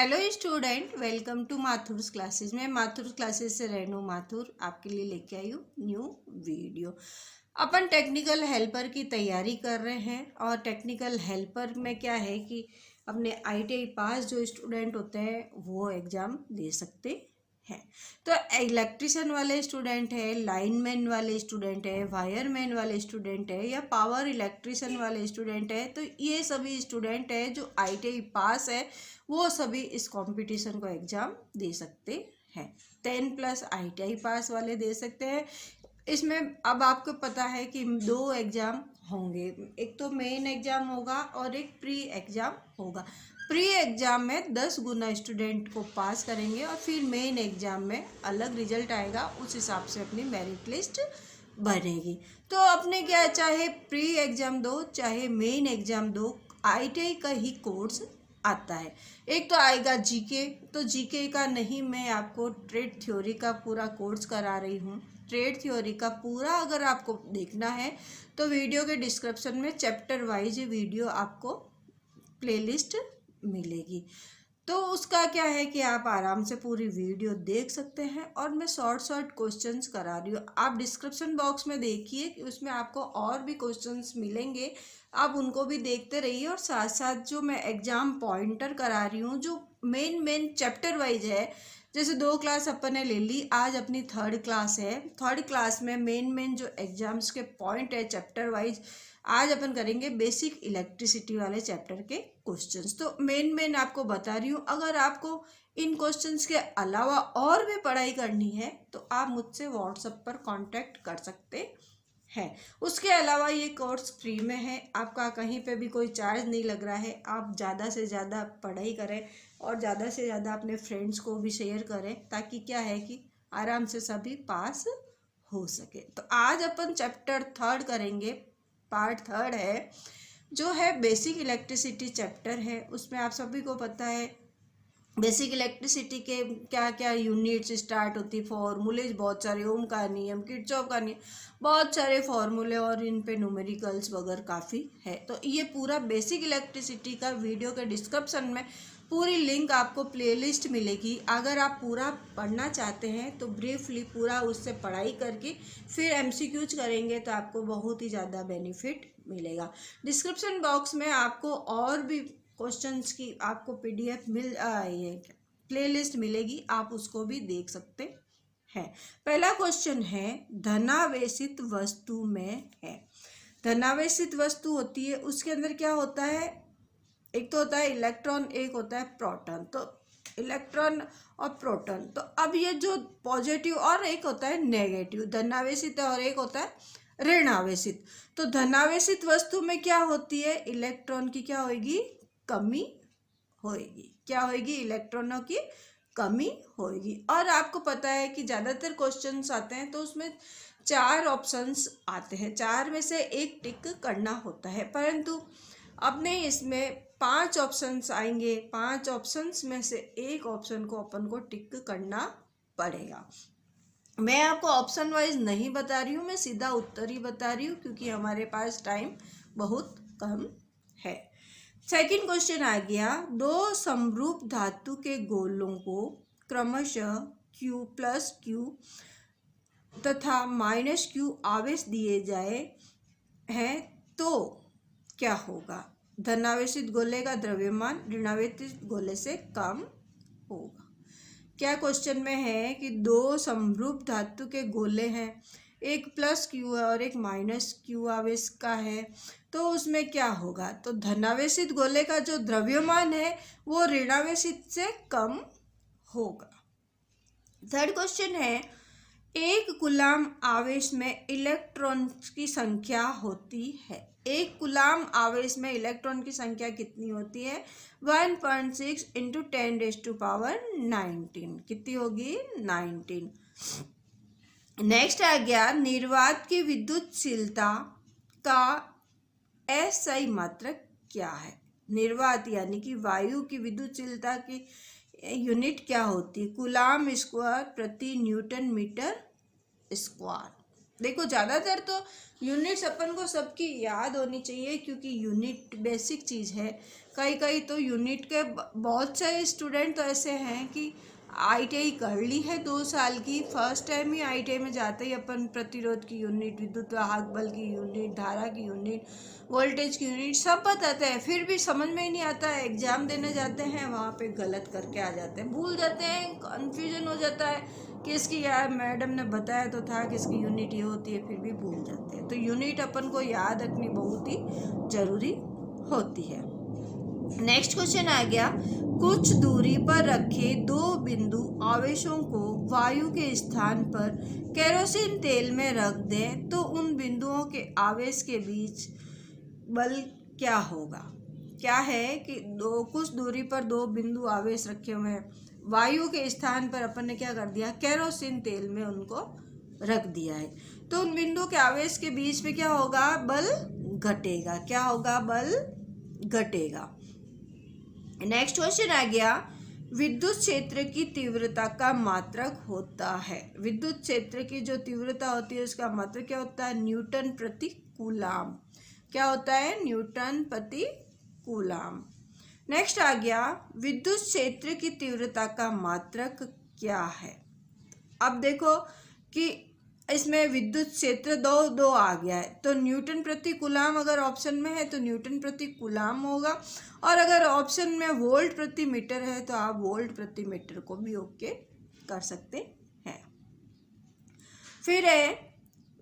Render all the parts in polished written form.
Hello student, welcome to Mathur classes. मैं Mathur classes से रेनू माथुर आपके लिए लेके आई हूँ न्यू वीडियो। अपन टेक्निकल हेल्पर की तैयारी कर रहे हैं और टेक्निकल हेल्पर में क्या है कि अपने आईटीआई पास जो स्टूडेंट होते हैं वो एग्ज़ाम दे सकते हैं। तो इलेक्ट्रिशियन वाले स्टूडेंट है, लाइनमैन वाले स्टूडेंट है, वायरमैन वाले स्टूडेंट है या पावर इलेक्ट्रिशियन वाले स्टूडेंट है, तो ये सभी स्टूडेंट है जो आईटीआई पास है वो सभी इस कंपटीशन को एग्ज़ाम दे सकते हैं। 10+ आईटीआई पास वाले दे सकते हैं। इसमें अब आपको पता है कि दो एग्ज़ाम होंगे, एक तो मेन एग्ज़ाम होगा और एक प्री एग्ज़ाम होगा। प्री एग्ज़ाम में 10 गुना स्टूडेंट को पास करेंगे और फिर मेन एग्ज़ाम में अलग रिजल्ट आएगा, उस हिसाब से अपनी मेरिट लिस्ट बनेगी। तो अपने क्या, चाहे प्री एग्ज़ाम दो चाहे मेन एग्ज़ाम दो, आईटीआई का ही कोर्स आता है। एक तो आएगा जीके, तो जीके का नहीं, मैं आपको ट्रेड थ्योरी का पूरा कोर्स करा रही हूँ। ट्रेड थ्योरी का पूरा अगर आपको देखना है तो वीडियो के डिस्क्रिप्शन में चैप्टर वाइज वीडियो आपको प्लेलिस्ट मिलेगी। तो उसका क्या है कि आप आराम से पूरी वीडियो देख सकते हैं और मैं शॉर्ट क्वेश्चंस करा रही हूँ। आप डिस्क्रिप्शन बॉक्स में देखिए कि उसमें आपको और भी क्वेश्चंस मिलेंगे, आप उनको भी देखते रहिए। और साथ साथ जो मैं एग्ज़ाम पॉइंटर करा रही हूँ जो मेन चैप्टर वाइज है, जैसे 2 क्लास अपन ने ले ली, आज अपनी 3rd क्लास है। 3rd क्लास में मेन जो एग्जाम्स के पॉइंट है चैप्टर वाइज, आज अपन करेंगे बेसिक इलेक्ट्रिसिटी वाले चैप्टर के क्वेश्चंस। तो मेन आपको बता रही हूँ। अगर आपको इन क्वेश्चंस के अलावा और भी पढ़ाई करनी है तो आप मुझसे व्हाट्सएप पर कांटेक्ट कर सकते हैं। उसके अलावा ये कोर्स फ्री में है, आपका कहीं पे भी कोई चार्ज नहीं लग रहा है। आप ज़्यादा से ज़्यादा पढ़ाई करें और ज़्यादा से ज़्यादा अपने फ्रेंड्स को भी शेयर करें, ताकि क्या है कि आराम से सभी पास हो सके। तो आज अपन चैप्टर 3rd करेंगे, पार्ट 3rd है जो है बेसिक इलेक्ट्रिसिटी चैप्टर है। उसमें आप सभी को पता है बेसिक इलेक्ट्रिसिटी के क्या क्या यूनिट्स स्टार्ट होती, फॉर्मूलेज बहुत सारे, ओम का नियम, किरचॉफ का नियम, बहुत सारे फॉर्मूले और इन पे न्यूमेरिकल्स वगैरह काफ़ी है। तो ये पूरा बेसिक इलेक्ट्रिसिटी का वीडियो के डिस्क्रिप्शन में पूरी लिंक आपको प्लेलिस्ट मिलेगी। अगर आप पूरा पढ़ना चाहते हैं तो ब्रीफली पूरा उससे पढ़ाई करके फिर एमसीक्यूज करेंगे तो आपको बहुत ही ज़्यादा बेनिफिट मिलेगा। डिस्क्रिप्शन बॉक्स में आपको और भी क्वेश्चंस की आपको पीडीएफ प्लेलिस्ट मिलेगी, आप उसको भी देख सकते हैं। पहला क्वेश्चन है, धनावेशित वस्तु में है। धनावेशित वस्तु होती है, उसके अंदर क्या होता है, एक तो होता है इलेक्ट्रॉन, एक होता है प्रोटॉन। तो इलेक्ट्रॉन और प्रोटॉन, तो अब ये जो पॉजिटिव, और एक होता है नेगेटिव, धनावेशित है और एक होता है ऋणावेशित। तो धनावेशित वस्तु में क्या होती है, इलेक्ट्रॉन की क्या होगी, कमी होएगी। क्या होएगी, इलेक्ट्रॉनों की कमी होएगी। और आपको पता है कि ज़्यादातर क्वेश्चंस आते हैं तो उसमें 4 ऑप्शंस आते हैं, 4 में से एक टिक करना होता है, परंतु अपने इसमें 5 ऑप्शंस आएंगे। 5 ऑप्शंस में से एक ऑप्शन को अपन को टिक करना पड़ेगा। मैं आपको ऑप्शन वाइज नहीं बता रही हूँ, मैं सीधा उत्तर ही बता रही हूँ क्योंकि हमारे पास टाइम बहुत कम है। सेकंड क्वेश्चन आ गया, 2 समरूप धातु के गोलों को क्रमशः Q+Q तथा -Q आवेश दिए जाए हैं तो क्या होगा। धनावेशित गोले का द्रव्यमान ऋणावेशित गोले से कम होगा। क्या क्वेश्चन में है कि 2 समरूप धातु के गोले हैं, एक +Q है और एक -Q आवेश का है, तो उसमें क्या होगा। तो धनावेशित गोले का जो द्रव्यमान है वो ऋणावेशित से कम होगा। थर्ड क्वेश्चन है, एक कूलाम आवेश में इलेक्ट्रॉन की संख्या होती है। एक कूलाम आवेश में इलेक्ट्रॉन की संख्या कितनी होती है, 1.6 × 10⁻19। कितनी होगी, 19। नेक्स्ट आ गया, निर्वात की विद्युतशीलता का एसआई मात्रक क्या है। निर्वात यानी कि वायु की विद्युतशीलता की यूनिट क्या होती है, कूलाम स्क्वायर प्रति न्यूटन मीटर स्क्वायर। देखो ज़्यादातर तो यूनिट्स अपन को सबकी याद होनी चाहिए, क्योंकि यूनिट बेसिक चीज़ है। कई कई तो यूनिट के बहुत सारे स्टूडेंट तो ऐसे हैं कि आईटीआई कर ली है 2 साल की, फर्स्ट टाइम ही आईटीआई में जाते ही अपन प्रतिरोध की यूनिट, विद्युत वाहक बल की यूनिट, धारा की यूनिट, वोल्टेज की यूनिट सब बताते हैं, फिर भी समझ में ही नहीं आता है। एग्ज़ाम देने जाते हैं वहाँ पे गलत करके आ जाते हैं, भूल जाते हैं, कन्फ्यूजन हो जाता है कि इसकी यार मैडम ने बताया तो था कि इसकी यूनिट ये होती है, फिर भी भूल जाते हैं। तो यूनिट अपन को याद रखनी बहुत ही ज़रूरी होती है। नेक्स्ट क्वेश्चन आ गया, कुछ दूरी पर रखे दो बिंदु आवेशों को वायु के स्थान पर केरोसिन तेल में रख दें तो उन बिंदुओं के आवेश के बीच बल क्या होगा। क्या है कि कुछ दूरी पर दो बिंदु आवेश रखे हुए हैं, वायु के स्थान पर अपन ने क्या कर दिया, केरोसिन तेल में उनको रख दिया है, तो उन बिंदु के आवेश के बीच में क्या होगा, बल घटेगा। क्या होगा, बल घटेगा। नेक्स्ट क्वेश्चन आ गया, विद्युत क्षेत्र की तीव्रता का मात्रक होता है। विद्युत क्षेत्र की जो तीव्रता होती है उसका मात्रक क्या होता है, न्यूटन प्रति कूलाम। क्या होता है, न्यूटन प्रति कूलाम। नेक्स्ट आ गया, विद्युत क्षेत्र की तीव्रता का मात्रक क्या है। अब देखो कि इसमें विद्युत क्षेत्र दो आ गया है, तो न्यूटन प्रति कूलाम अगर ऑप्शन में है तो न्यूटन प्रति कूलाम होगा, और अगर ऑप्शन में वोल्ट प्रति मीटर है तो आप वोल्ट प्रति मीटर को भी ओके कर सकते हैं। फिर है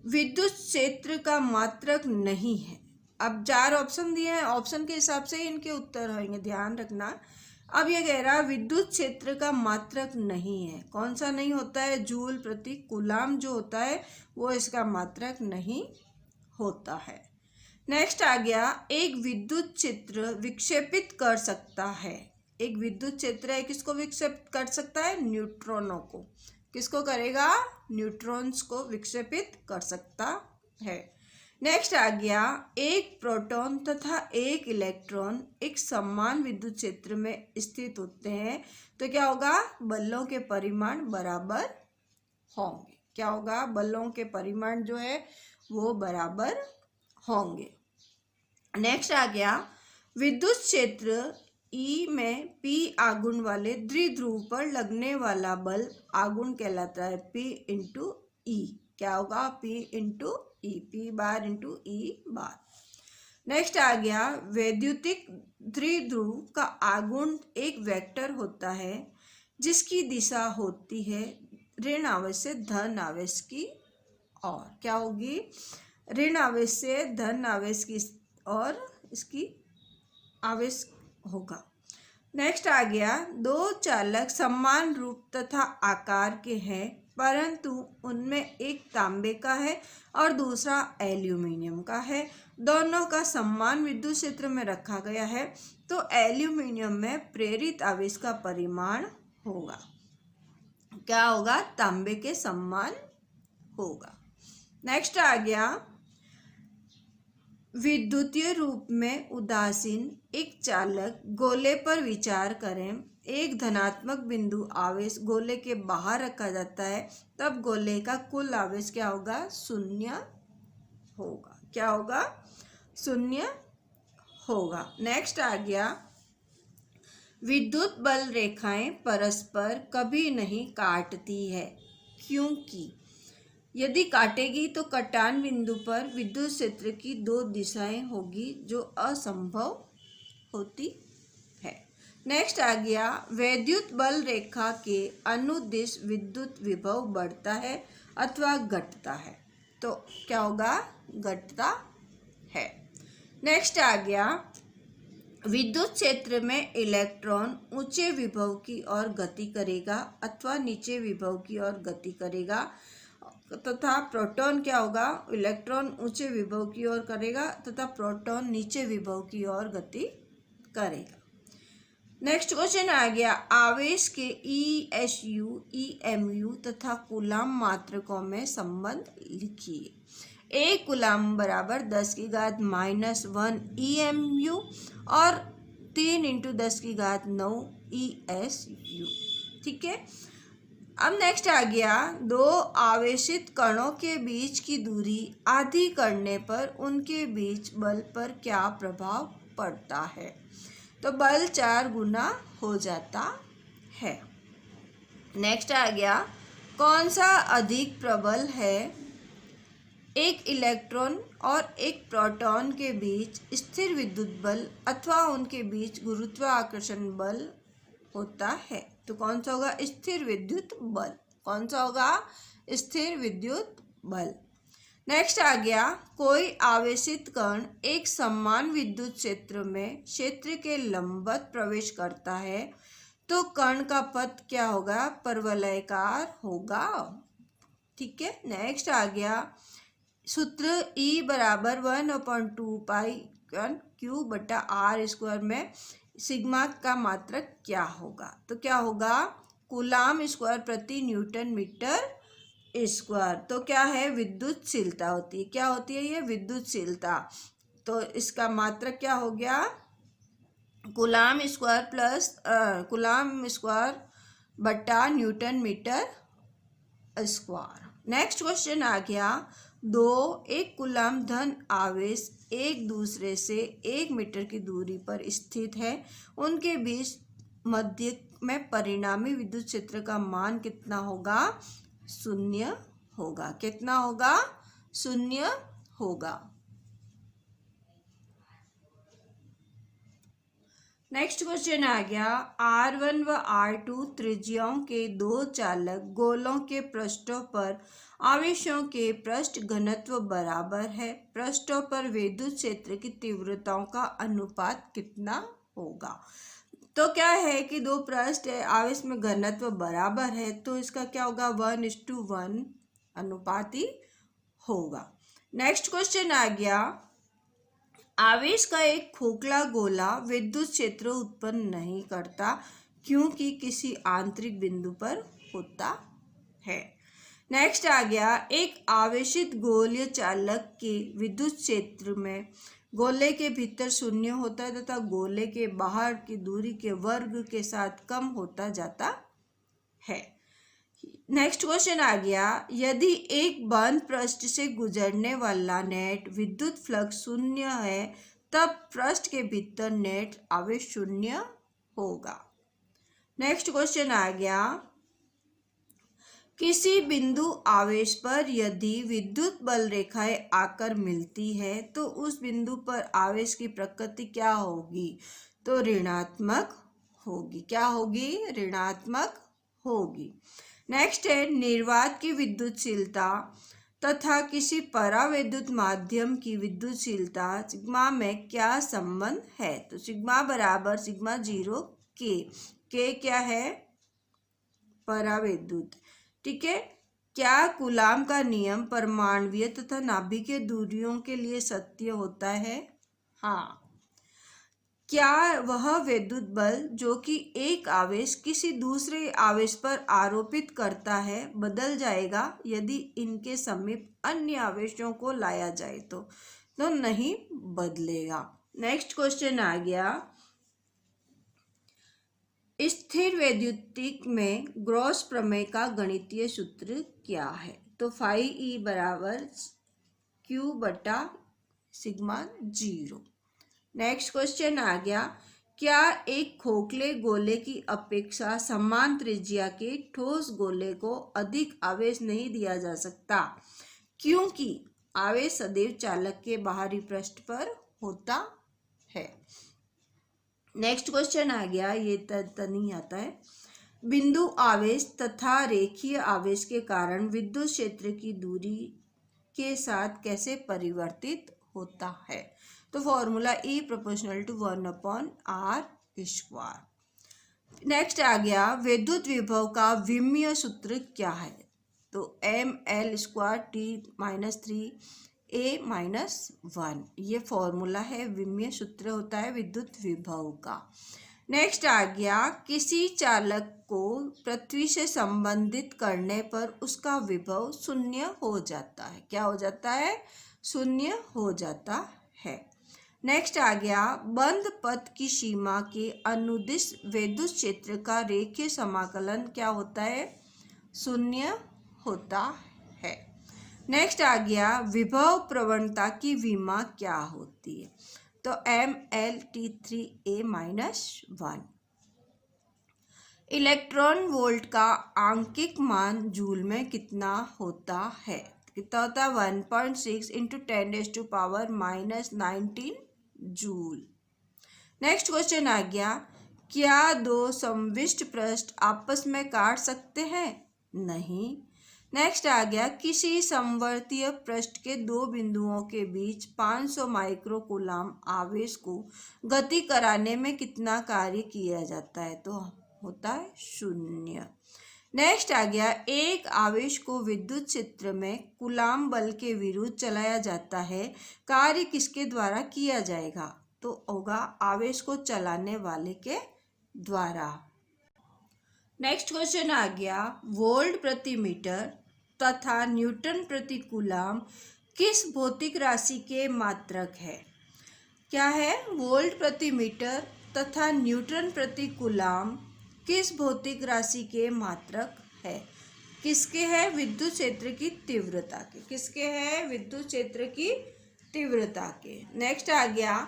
विद्युत क्षेत्र का मात्रक नहीं है। अब 4 ऑप्शन दिए हैं, ऑप्शन के हिसाब से ही इनके उत्तर होंगे, ध्यान रखना। अब ये कह रहा विद्युत क्षेत्र का मात्रक नहीं है, कौन सा नहीं होता है, जूल प्रति कूलाम जो होता है वो इसका मात्रक नहीं होता है। नेक्स्ट आ गया, एक विद्युत क्षेत्र विक्षेपित कर सकता है। एक विद्युत क्षेत्र है, किसको विक्षेपित कर सकता है, न्यूट्रॉनों को। किसको करेगा, न्यूट्रॉन्स को विक्षेपित कर सकता है। नेक्स्ट आ गया, एक प्रोटॉन तथा एक इलेक्ट्रॉन एक समान विद्युत क्षेत्र में स्थित होते हैं तो क्या होगा, बलों के परिमाण बराबर होंगे। क्या होगा, बलों के परिमाण जो है वो बराबर होंगे। नेक्स्ट आ गया, विद्युत क्षेत्र ई में पी आघूर्ण वाले द्विध्रुव पर लगने वाला बल आघूर्ण कहलाता है, P इंटू ई। क्या होगा, P इंटू ई, P बार इंटू ई बार। नेक्स्ट आ गया, वैद्युतिक द्विध्रुव का आघूर्ण एक वेक्टर होता है जिसकी दिशा होती है ऋण आवेश से धन आवेश की ओर। क्या होगी, ऋण आवेश से धन आवेश की और इसकी आवेश होगा। नेक्स्ट आ गया, दो चालक समान रूप तथा आकार के हैं परंतु उनमें एक तांबे का है और दूसरा एल्यूमिनियम का है, दोनों का समान विद्युत क्षेत्र में रखा गया है तो एल्यूमिनियम में प्रेरित आवेश का परिमाण होगा। क्या होगा, तांबे के समान होगा। नेक्स्ट आ गया, विद्युतीय रूप में उदासीन एक चालक गोले पर विचार करें, एक धनात्मक बिंदु आवेश गोले के बाहर रखा जाता है तब गोले का कुल आवेश क्या होगा, 0 होगा। क्या होगा, 0 होगा। नेक्स्ट आ गया, विद्युत बल रेखाएं परस्पर कभी नहीं काटती है क्योंकि यदि काटेगी तो कटान बिंदु पर विद्युत क्षेत्र की 2 दिशाएं होगी जो असंभव होती है। नेक्स्ट आ गया, वैद्युत बल रेखा के अनुदिश विद्युत विभव बढ़ता है अथवा घटता है तो क्या होगा, घटता है। नेक्स्ट आ गया, विद्युत क्षेत्र में इलेक्ट्रॉन ऊंचे विभव की ओर गति करेगा अथवा नीचे विभव की ओर गति करेगा तथा प्रोटॉन क्या होगा, इलेक्ट्रॉन ऊंचे विभव की ओर करेगा तथा प्रोटॉन नीचे विभव की ओर गति करेगा। नेक्स्ट क्वेश्चन आ गया, आवेश के ESU, EMU तथा कूलाम मात्रकों में संबंध लिखिए। 1 कूलाम बराबर 10⁻⁻1 EMU और 3 × 10⁹ ESU। ठीक है। अब नेक्स्ट आ गया, दो आवेशित कणों के बीच की दूरी आधी करने पर उनके बीच बल पर क्या प्रभाव पड़ता है। तो बल 4 गुना हो जाता है। नेक्स्ट आ गया, कौन सा अधिक प्रबल है, एक इलेक्ट्रॉन और एक प्रोटॉन के बीच स्थिर विद्युत बल अथवा उनके बीच गुरुत्वाकर्षण बल होता है। तो कौन सा होगा, स्थिर विद्युत बल। कौन सा होगा, स्थिर विद्युत बल। नेक्स्ट आ गया, कोई आवेशित कण एक समान विद्युत क्षेत्र में क्षेत्र के लंबवत प्रवेश करता है तो कण का पथ क्या होगा, परवलयाकार होगा। ठीक है। नेक्स्ट आ गया, सूत्र E बराबर 1/2π/Q/r² में सिग्मा का मात्रक क्या होगा। तो क्या होगा, कूलाम स्क्वायर प्रति न्यूटन मीटर स्क्वायर। तो क्या है, विद्युतशीलता होती है। क्या होती है ये, विद्युतशीलता। तो इसका मात्रक क्या हो गया, coulomb square plus coulomb square बटा newton metre square. Next question आ गया, एक कूलाम धन आवेश एक दूसरे से 1 मीटर की दूरी पर स्थित है, उनके बीच मध्य में परिणामी विद्युत क्षेत्र का मान कितना होगा, 0 होगा। कितना होगा, 0 होगा। नेक्स्ट क्वेश्चन आ गया, R1 व R2 त्रिज्याओं के दो चालक गोलों के पृष्ठों पर आवेशों के पृष्ठ घनत्व बराबर है, पृष्ठों पर विद्युत क्षेत्र की तीव्रताओं का अनुपात कितना होगा। तो क्या है कि दो पृष्ठ है, आवेश में घनत्व बराबर है, तो इसका क्या होगा, 1:1 अनुपात ही होगा। नेक्स्ट क्वेश्चन आ गया, आवेश का एक खोखला गोला विद्युत क्षेत्र उत्पन्न नहीं करता क्योंकि किसी आंतरिक बिंदु पर होता है। नेक्स्ट आ गया, एक आवेशित गोलीय चालक के विद्युत क्षेत्र में गोले के भीतर 0 होता है तथा गोले के बाहर की दूरी के वर्ग के साथ कम होता जाता है। नेक्स्ट क्वेश्चन आ गया, यदि एक बंद पृष्ठ से गुजरने वाला नेट विद्युत फ्लक्स 0 है तब पृष्ठ के भीतर नेट आवेश 0 होगा। नेक्स्ट क्वेश्चन आ गया, किसी बिंदु आवेश पर यदि विद्युत बल रेखाएं आकर मिलती है तो उस बिंदु पर आवेश की प्रकृति क्या होगी। तो ऋणात्मक होगी। क्या होगी, ऋणात्मक होगी। नेक्स्ट है, निर्वात की विद्युतशीलता तथा किसी परावैद्युत माध्यम की विद्युतशीलता सिग्मा में क्या संबंध है। तो सिग्मा बराबर सिग्मा 0 के क्या है, परावैद्युत। ठीक है। क्या कूलाम का नियम परमाणुीय तथा नाभिकीय दूरियों के लिए सत्य होता है। हाँ। क्या वह विद्युत बल जो कि एक आवेश किसी दूसरे आवेश पर आरोपित करता है बदल जाएगा यदि इनके समीप अन्य आवेशों को लाया जाए तो नहीं बदलेगा। नेक्स्ट क्वेश्चन आ गया, स्थिर वैद्युतिक में ग्रॉस प्रमेय का गणितीय सूत्र क्या है। तो फाई E बराबर Q/σ0। नेक्स्ट क्वेश्चन आ गया, क्या एक खोखले गोले की अपेक्षा समान त्रिज्या के ठोस गोले को अधिक आवेश नहीं दिया जा सकता क्योंकि आवेश सदैव चालक के बाहरी पृष्ठ पर होता है। नेक्स्ट क्वेश्चन आ गया, ये नहीं आता है, बिंदु आवेश तथा रेखीय आवेश के कारण विद्युत क्षेत्र की दूरी के साथ कैसे परिवर्तित होता है। तो formula E proportional to 1/r²। Next आ गया, विद्युत विभव का विमीय सूत्र क्या है। तो mL²T-3A-1 ये फॉर्मूला है, विमीय सूत्र होता है विद्युत विभव का। नेक्स्ट आ गया, किसी चालक को पृथ्वी से संबंधित करने पर उसका विभव 0 हो जाता है। क्या हो जाता है, 0 हो जाता है। नेक्स्ट आ गया, बंद पथ की सीमा के अनुदिश विद्युत क्षेत्र का रेखीय समाकलन क्या होता है, शून्य होता है। नेक्स्ट आ गया विभव प्रवणता की विमा क्या होती है, तो MLT3A-1। इलेक्ट्रॉन वोल्ट का आंकिक मान जूल में कितना होता है, कितना होता है 1.6 इंटू 10⁻⁻19 जूल। नेक्स्ट क्वेश्चन आ गया क्या दो समविष्ट पृष्ठ आपस में काट सकते हैं, नहीं। नेक्स्ट आ गया किसी समवर्तीय पृष्ठ के दो बिंदुओं के बीच 500 माइक्रोकूलाम आवेश को गति कराने में कितना कार्य किया जाता है, तो होता है 0। नेक्स्ट आ गया एक आवेश को विद्युत क्षेत्र में कूलाम बल के विरुद्ध चलाया जाता है, कार्य किसके द्वारा किया जाएगा, तो होगा आवेश को चलाने वाले के द्वारा। नेक्स्ट क्वेश्चन आ गया वोल्ट प्रति मीटर तथा न्यूटन प्रति कूलाम किस भौतिक राशि के मात्रक है, क्या है वोल्ट प्रति मीटर तथा न्यूटन प्रति कूलाम किस भौतिक राशि के मात्रक है, किसके है विद्युत क्षेत्र की तीव्रता के, किसके है विद्युत क्षेत्र की तीव्रता के। नेक्स्ट आ गया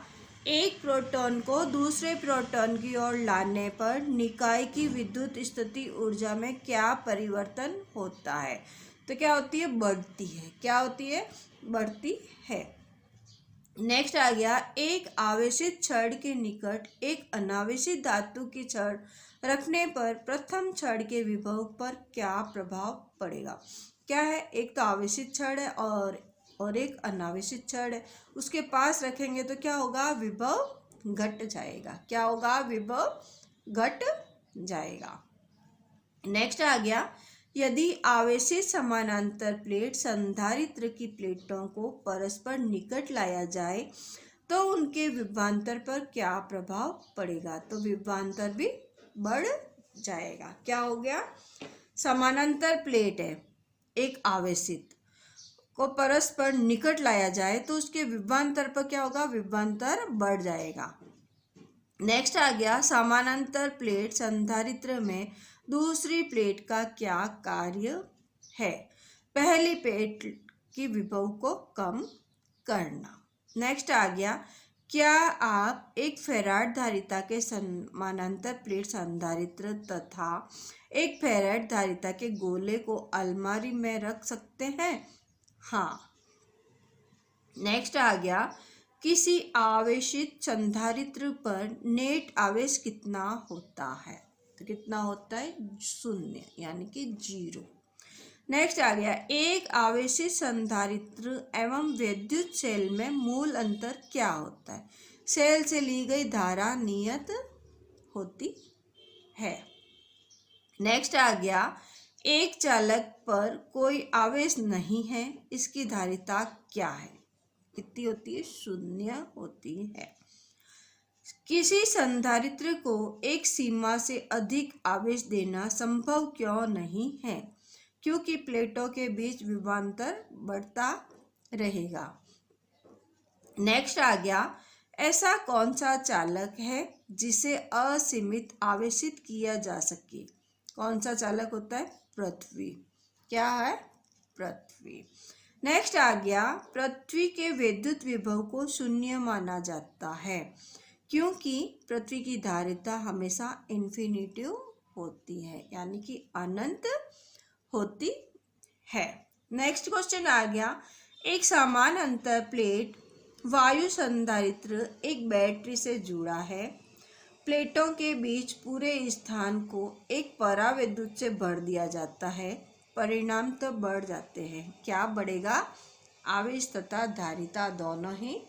एक प्रोटॉन को दूसरे प्रोटॉन की ओर लाने पर निकाय की विद्युत स्थिति ऊर्जा में क्या परिवर्तन होता है, तो क्या होती है बढ़ती है, क्या होती है बढ़ती है। नेक्स्ट आ गया एक आवेशित छड़ के निकट एक अनावेशित धातु की छड़ रखने पर प्रथम छड़ के विभव पर क्या प्रभाव पड़ेगा, क्या है एक तो आवेशित छड़ है और एक अनावेशित छड़ है, उसके पास रखेंगे तो क्या होगा विभव घट जाएगा, क्या होगा विभव घट जाएगा। नेक्स्ट आ गया यदि आवेशित समानांतर प्लेट संधारित्र की प्लेटों को परस्पर निकट लाया जाए तो उनके विभवांतर पर क्या प्रभाव पड़ेगा, तो विभवांतर भी बढ़ जाएगा। क्या हो गया समानांतर प्लेट है एक आवेशित को परस्पर निकट लाया जाए तो उसके विभवांतर पर क्या होगा विभवांतर बढ़ जाएगा। नेक्स्ट आ गया समानांतर प्लेट संधारित्र में दूसरी प्लेट का क्या कार्य है, पहली प्लेट की विभव को कम करना। नेक्स्ट आ गया क्या आप एक फेराड धारिता के समानांतर प्लेट संधारित्र तथा एक फेराड धारिता के गोले को अलमारी में रख सकते हैं, हाँ। नेक्स्ट आ गया किसी आवेशित संधारित्र पर नेट आवेश कितना होता है, तो कितना होता है 0 यानी कि 0। नेक्स्ट आ गया एक आवेशित संधारित्र एवं विद्युत सेल में मूल अंतर क्या होता है, सेल से ली गई धारा नियत होती है। नेक्स्ट आ गया एक चालक पर कोई आवेश नहीं है, इसकी धारिता क्या है, कितनी होती है 0 होती है। किसी संधारित्र को एक सीमा से अधिक आवेश देना संभव क्यों नहीं है, क्योंकि प्लेटों के बीच विभवांतर बढ़ता रहेगा। नेक्स्ट आ गया ऐसा कौन सा चालक है जिसे असीमित आवेशित किया जा सके, कौन सा चालक होता है पृथ्वी, क्या है पृथ्वी। नेक्स्ट आ गया पृथ्वी के विद्युत विभव को 0 माना जाता है क्योंकि पृथ्वी की धारिता हमेशा इन्फिनिटिव होती है यानी कि अनंत होती है। नेक्स्ट क्वेश्चन आ गया एक समान अंतर प्लेट वायु संधारित्र एक बैटरी से जुड़ा है, प्लेटों के बीच पूरे स्थान को एक पराविद्युत से भर दिया जाता है, परिणाम तो बढ़ जाते हैं, क्या बढ़ेगा आवेश तथा धारिता दोनों ही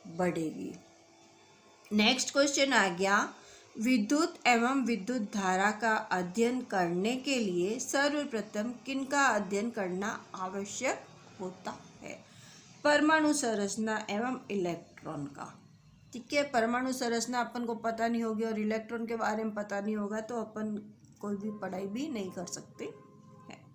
बढ़ेगी। नेक्स्ट क्वेश्चन आ गया विद्युत एवं विद्युत धारा का अध्ययन करने के लिए सर्वप्रथम किनका अध्ययन करना आवश्यक होता है, परमाणु संरचना एवं इलेक्ट्रॉन का। ठीक है परमाणु संरचना अपन को पता नहीं होगी और इलेक्ट्रॉन के बारे में पता नहीं होगा तो अपन कोई भी पढ़ाई भी नहीं कर सकते हैं।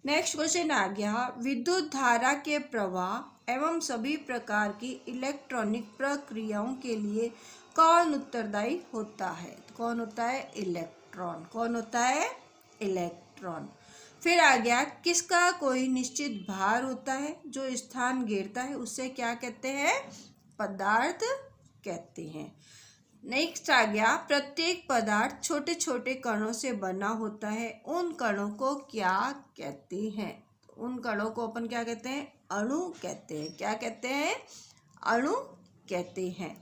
नेक्स्ट क्वेश्चन आ गया विद्युत धारा के प्रवाह एवं सभी प्रकार की इलेक्ट्रॉनिक प्रक्रियाओं के लिए कौन उत्तरदायी होता है, कौन होता है इलेक्ट्रॉन, कौन होता है इलेक्ट्रॉन। फिर आ गया किसका कोई निश्चित भार होता है, जो स्थान घेरता है उसे क्या कहते हैं, पदार्थ कहते हैं। नेक्स्ट आ गया प्रत्येक पदार्थ छोटे छोटे कणों से बना होता है, उन कणों को क्या कहते हैं, उन कणों को अपन क्या कहते हैं, अणु कहते हैं। क्या कहते हैं, अणु कहते हैं।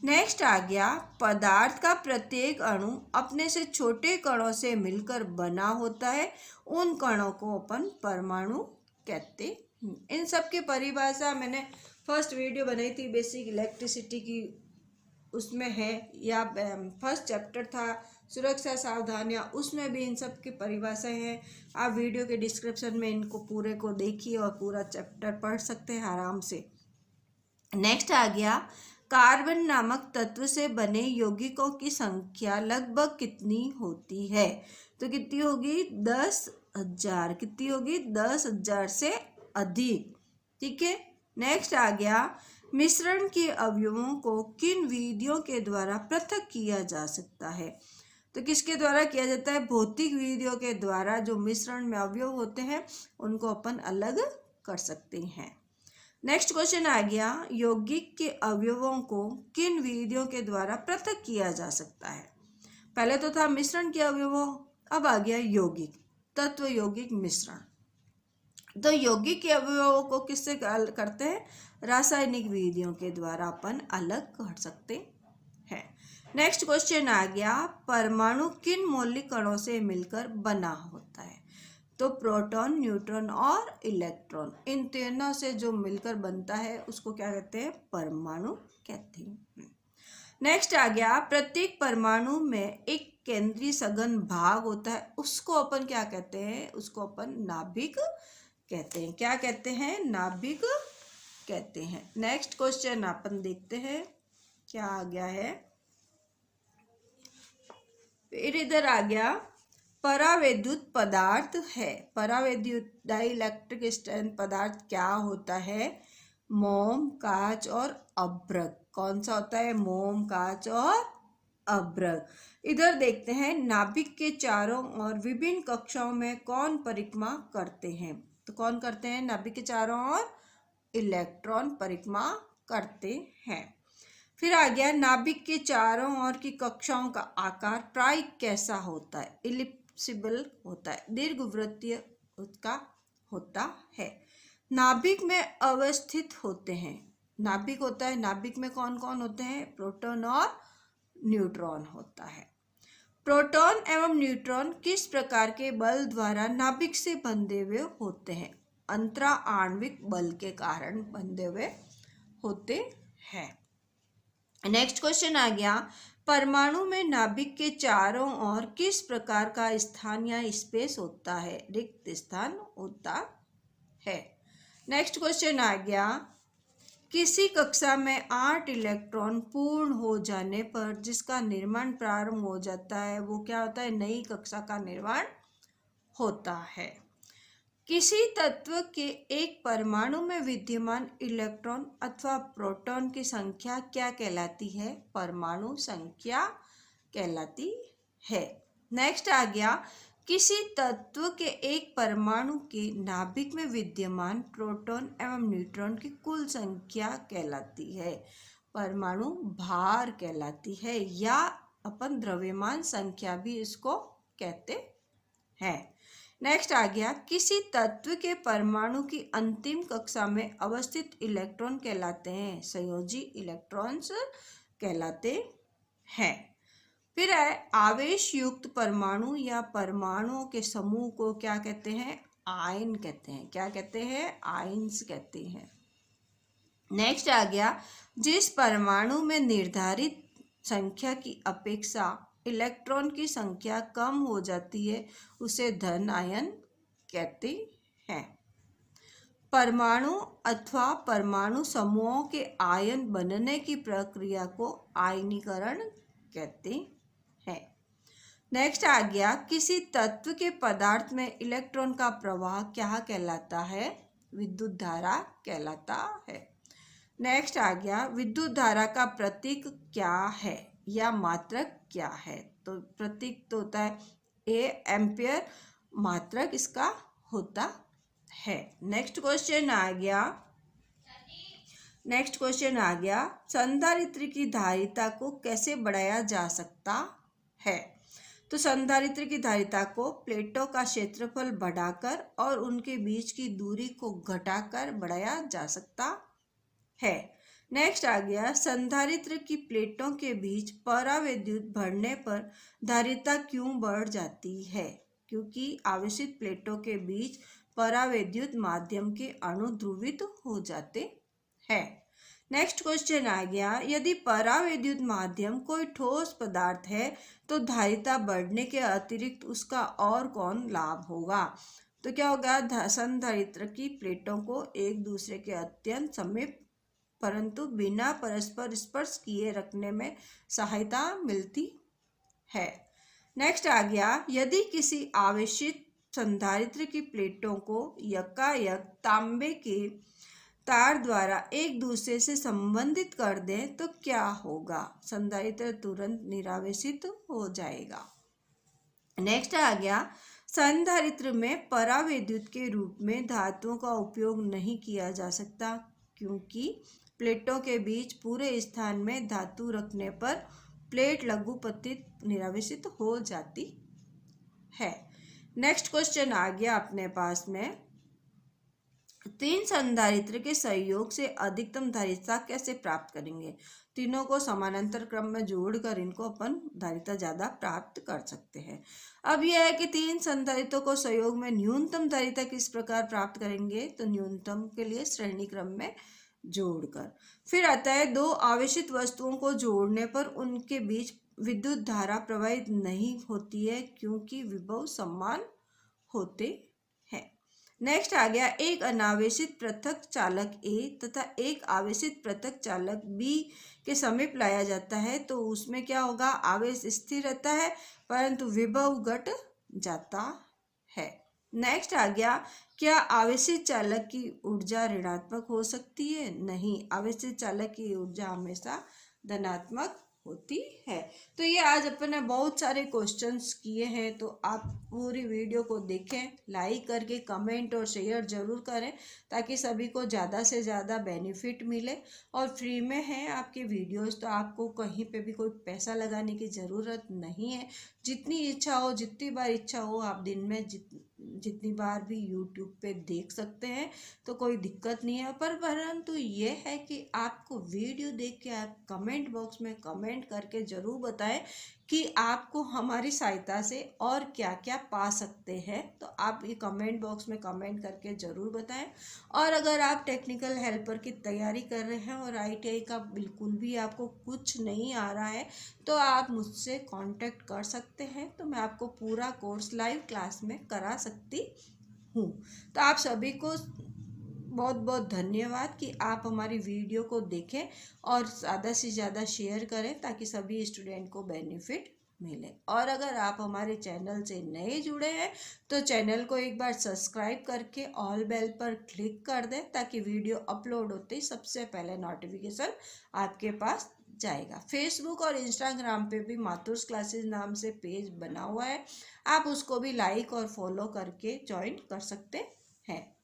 नेक्स्ट आ गया पदार्थ का प्रत्येक अणु अपने से छोटे कणों से मिलकर बना होता है, उन कणों को अपन परमाणु कहते हैं। इन सब की परिभाषा मैंने फर्स्ट वीडियो बनाई थी बेसिक इलेक्ट्रिसिटी की, उसमें है, या फर्स्ट चैप्टर था सुरक्षा सावधानियां, उसमें भी इन सब की परिभाषाएं हैं। आप वीडियो के डिस्क्रिप्शन में इनको पूरे को देखिए और पूरा चैप्टर पढ़ सकते हैं आराम से। नेक्स्ट आ गया कार्बन नामक तत्व से बने यौगिकों की संख्या लगभग कितनी होती है, तो कितनी होगी, 10,000। कितनी होगी, 10,000 से अधिक। ठीक है। नेक्स्ट आ गया मिश्रण के अवयवों को किन विधियों के द्वारा पृथक किया जा सकता है, तो किसके द्वारा किया जाता है, भौतिक विधियों के द्वारा। जो मिश्रण में अवयव होते हैं उनको अपन अलग कर सकते हैं। नेक्स्ट क्वेश्चन आ गया यौगिक के अवयवों को किन विधियों के द्वारा पृथक किया जा सकता है। पहले तो था मिश्रण के अवयवों, अब आ गया यौगिक, तत्व यौगिक मिश्रण। तो यौगिक के अवयवों को किससे करते हैं, रासायनिक विधियों के द्वारा अपन अलग कर सकते हैं। नेक्स्ट क्वेश्चन आ गया परमाणु किन मौलिक कणों से मिलकर बना होता है, तो प्रोटॉन, न्यूट्रॉन और इलेक्ट्रॉन, इन तीनों से जो मिलकर बनता है उसको क्या कहते हैं, परमाणु कहते हैं। नेक्स्ट आ गया प्रत्येक परमाणु में एक केंद्रीय सघन भाग होता है, उसको अपन क्या कहते हैं, उसको अपन नाभिक कहते हैं। क्या कहते हैं, नाभिक कहते हैं। नेक्स्ट क्वेश्चन अपन देखते हैं क्या आ गया है। फिर इधर आ गया परावैद्युत पदार्थ है, परावैद्युत डाइलेक्ट्रिक स्ट्रेंथ पदार्थ क्या होता है, मोम, कांच और अभ्रक। कौन सा होता है, मोम, कांच और अभ्रक। इधर देखते हैं नाभिक के चारों ओर विभिन्न कक्षाओं में कौन परिक्रमा करते हैं, तो कौन करते हैं, नाभिक के चारों ओर इलेक्ट्रॉन परिक्रमा करते हैं। फिर आ गया नाभिक के चारों ओर की कक्षाओं का आकार प्राय कैसा होता है, इलिप्सिबल होता है, दीर्घवृत्तीय उसका होता है। नाभिक में अवस्थित होते हैं, नाभिक होता है, नाभिक में कौन कौन होते हैं, प्रोटॉन और न्यूट्रॉन होता है। प्रोटॉन एवं न्यूट्रॉन किस प्रकार के बल द्वारा नाभिक से बंधे हुए होते हैं, अंतरा आणविक बल के कारण बंधे हुए होते हैं। नेक्स्ट क्वेश्चन आ गया परमाणु में नाभिक के चारों ओर किस प्रकार का स्थान या स्पेस होता है, रिक्त स्थान होता है। नेक्स्ट क्वेश्चन आ गया किसी कक्षा में 8 इलेक्ट्रॉन पूर्ण हो जाने पर जिसका निर्माण प्रारंभ हो जाता है वो क्या होता है, नई कक्षा का निर्माण होता है। किसी तत्व के एक परमाणु में विद्यमान इलेक्ट्रॉन अथवा प्रोटॉन की संख्या क्या कहलाती है, परमाणु संख्या कहलाती है। नेक्स्ट आ गया किसी तत्व के एक परमाणु के नाभिक में विद्यमान प्रोटॉन एवं न्यूट्रॉन की कुल संख्या कहलाती है, परमाणु भार कहलाती है, या अपन द्रव्यमान संख्या भी इसको कहते हैं। नेक्स्ट आ गया किसी तत्व के परमाणु की अंतिम कक्षा में अवस्थित इलेक्ट्रॉन कहलाते हैं, संयोजी इलेक्ट्रॉन्स कहलाते हैं। फिर है आवेश युक्त परमाणु या परमाणुओं के समूह को क्या कहते हैं, आयन कहते हैं। क्या कहते हैं, आयन्स कहते हैं। नेक्स्ट आ गया जिस परमाणु में निर्धारित संख्या की अपेक्षा इलेक्ट्रॉन की संख्या कम हो जाती है उसे धन आयन कहते हैं। परमाणु अथवा परमाणु समूहों के आयन बनने की प्रक्रिया को आयनीकरण कहते हैं। नेक्स्ट आ गया किसी तत्व के पदार्थ में इलेक्ट्रॉन का प्रवाह क्या कहलाता है, विद्युत धारा कहलाता है। नेक्स्ट आ गया विद्युत धारा का प्रतीक क्या है या मात्रक क्या है, तो प्रतीक तो होता है ए एम्पियर मात्रक इसका होता है। नेक्स्ट क्वेश्चन आ गया संधारित्र की धारिता को कैसे बढ़ाया जा सकता है। तो संधारित्र की धारिता को प्लेटों का क्षेत्रफल बढ़ाकर और उनके बीच की दूरी को घटाकर बढ़ाया जा सकता है। नेक्स्ट आ गया संधारित्र की प्लेटों के बीच परावैद्युत बढ़ने पर धारिता क्यों बढ़ जाती है। क्योंकि आवेशित प्लेटों के बीच परावैद्युत माध्यम के अणु ध्रुवित हो जाते हैं। नेक्स्ट क्वेश्चन आ गया यदि परावैद्युत माध्यम कोई ठोस पदार्थ है तो धारिता बढ़ने के अतिरिक्त उसका और कौन लाभ होगा। तो क्या होगा संधारित्र की प्लेटों को एक दूसरे के अत्यंत समीप परंतु बिना परस्पर स्पर्श किए रखने में सहायता मिलती है। नेक्स्ट आ गया यदि किसी आवेशित संधारित्र की प्लेटों को यकायक तांबे के तार द्वारा एक दूसरे से संबंधित कर दें तो क्या होगा। संधारित्र तुरंत निरावेशित हो जाएगा। नेक्स्ट आ गया संधारित्र में परावैद्युत के रूप में धातुओं का उपयोग नहीं किया जा सकता क्योंकि प्लेटों के बीच पूरे स्थान में धातु रखने पर प्लेट लघुपतित निरावेशित हो जाती है। नेक्स्ट क्वेश्चन आ गया अपने पास में तीन संधारित्र के सहयोग से अधिकतम धारिता कैसे प्राप्त करेंगे। तीनों को समानांतर क्रम में जोड़कर इनको अपन धारिता ज़्यादा प्राप्त कर सकते हैं। अब यह है कि तीन संधारित्रों को सहयोग में न्यूनतम धारिता किस प्रकार प्राप्त करेंगे। तो न्यूनतम के लिए श्रेणी क्रम में जोड़कर। फिर आता है दो आवेशित वस्तुओं को जोड़ने पर उनके बीच विद्युत धारा प्रवाहित नहीं होती है क्योंकि विभव समान होते हैं। नेक्स्ट आ गया एक अनावेशित पृथक चालक A तथा एक आवेशित पृथक चालक B के समीप लाया जाता है तो उसमें क्या होगा आवेश स्थिर रहता है परंतु विभव घट जाता है। नेक्स्ट आ गया क्या आवेशित चालक की ऊर्जा ऋणात्मक हो सकती है। नहीं, आवेशित चालक की ऊर्जा हमेशा धनात्मक होती है। तो ये आज अपन ने बहुत सारे क्वेश्चंस किए हैं तो आप पूरी वीडियो को देखें, लाइक करके कमेंट और शेयर ज़रूर करें ताकि सभी को ज़्यादा से ज़्यादा बेनिफिट मिले। और फ्री में है आपके वीडियोस तो आपको कहीं पे भी कोई पैसा लगाने की ज़रूरत नहीं है। जितनी इच्छा हो जितनी बार इच्छा हो आप दिन में जितनी बार भी यूट्यूब पे देख सकते हैं तो कोई दिक्कत नहीं है। परंतु ये है कि आपको वीडियो देख के आप कमेंट बॉक्स में कमेंट करके ज़रूर बताएं कि आपको हमारी सहायता से और क्या क्या पा सकते हैं। तो आप ये कमेंट बॉक्स में कमेंट करके ज़रूर बताएं। और अगर आप टेक्निकल हेल्पर की तैयारी कर रहे हैं और ITI का बिल्कुल भी आपको कुछ नहीं आ रहा है तो आप मुझसे कांटेक्ट कर सकते हैं। तो मैं आपको पूरा कोर्स लाइव क्लास में करा सकती हूँ। तो आप सभी को बहुत बहुत धन्यवाद कि आप हमारी वीडियो को देखें और ज़्यादा से ज़्यादा शेयर करें ताकि सभी स्टूडेंट को बेनिफिट मिले। और अगर आप हमारे चैनल से नए जुड़े हैं तो चैनल को एक बार सब्सक्राइब करके ऑल बेल पर क्लिक कर दें ताकि वीडियो अपलोड होते ही सबसे पहले नोटिफिकेशन आपके पास जाएगा। फेसबुक और इंस्टाग्राम पे भी माथुर्स क्लासेस नाम से पेज बना हुआ है, आप उसको भी लाइक और फॉलो करके ज्वाइन कर सकते हैं।